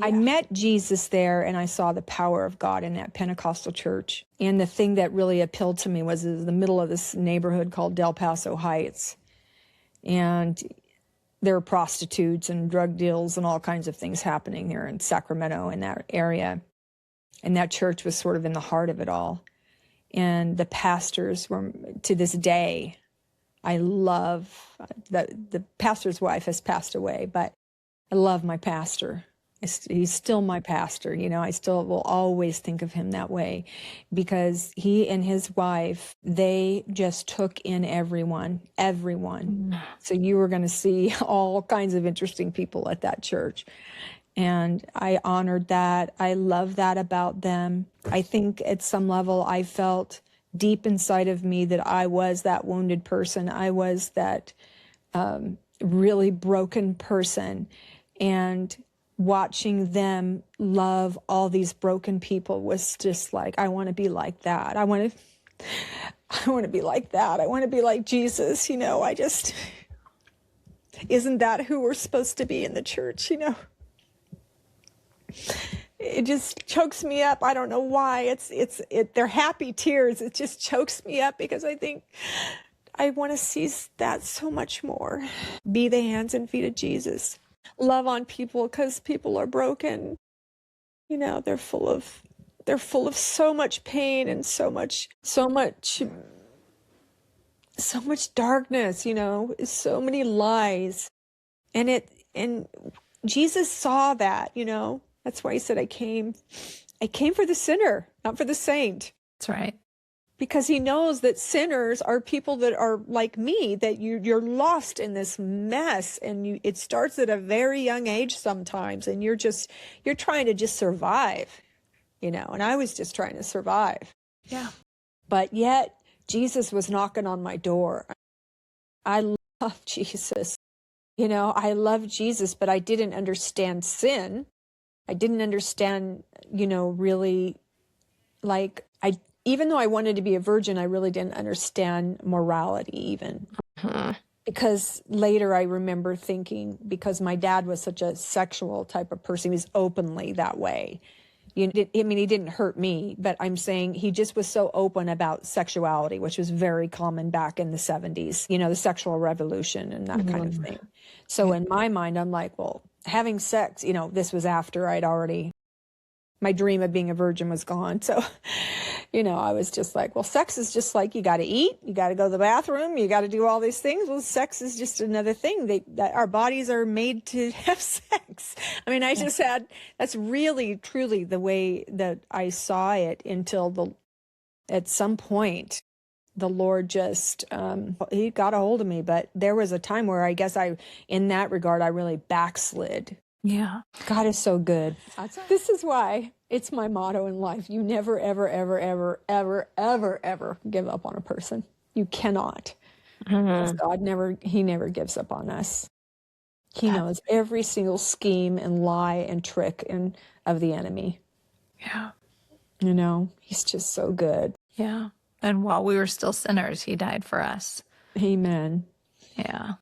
I met Jesus there, and I saw the power of God in that Pentecostal church. And the thing that really appealed to me was in the middle of this neighborhood called Del Paso Heights. And there were prostitutes and drug deals and all kinds of things happening there in Sacramento, in that area. And that church was sort of in the heart of it all. And the pastors were, to this day, I love, the pastor's wife has passed away, but I love my pastor. He's still my pastor. You know, I still will always think of him that way, because he and his wife, they just took in everyone. So you were going to see all kinds of interesting people at that church. And I honored that. I love that about them. I think at some level I felt deep inside of me that I was that wounded person. I was that really broken person. And watching them love all these broken people was just like, I want to be like that. I want to be like that. I want to be like Jesus. You know, isn't that who we're supposed to be in the church, you know? It just chokes me up. I don't know why. They're happy tears. It just chokes me up, because I think I want to see that so much more. Be the hands and feet of Jesus. Love on people, because people are broken. You know, they're full of so much pain and so much darkness, you know, so many lies. And Jesus saw that, you know. That's why he said, I came for the sinner, not for the saint. That's right. Because he knows that sinners are people that are like me, that you're lost in this mess, and it starts at a very young age sometimes, and you're trying to just survive, you know, and I was just trying to survive. Yeah. But yet Jesus was knocking on my door. I love Jesus. You know, I love Jesus, but I didn't understand sin. I didn't understand, you know, really, like, even though I wanted to be a virgin, I really didn't understand morality even. Because later I remember thinking, because my dad was such a sexual type of person, he was openly that way. He didn't hurt me, but I'm saying he just was so open about sexuality, which was very common back in the 70s, you know, the sexual revolution and that kind of thing. So in my mind, I'm like, well, having sex, you know, this was after my dream of being a virgin was gone. So, you know, I was just like, well, sex is just like, you got to eat, you got to go to the bathroom, you got to do all these things. Well, sex is just another thing that our bodies are made to have sex. I mean, that's really, truly the way that I saw it until at some point, the Lord just, he got a hold of me. But there was a time where I guess in that regard, I really backslid. Yeah. God is so good. This is why it's my motto in life. You never, ever, ever, ever, ever, ever, ever give up on a person. You cannot. Because God never gives up on us. He knows every single scheme and lie and trick of the enemy. Yeah. You know, he's just so good. Yeah. And while we were still sinners, he died for us. Amen. Yeah.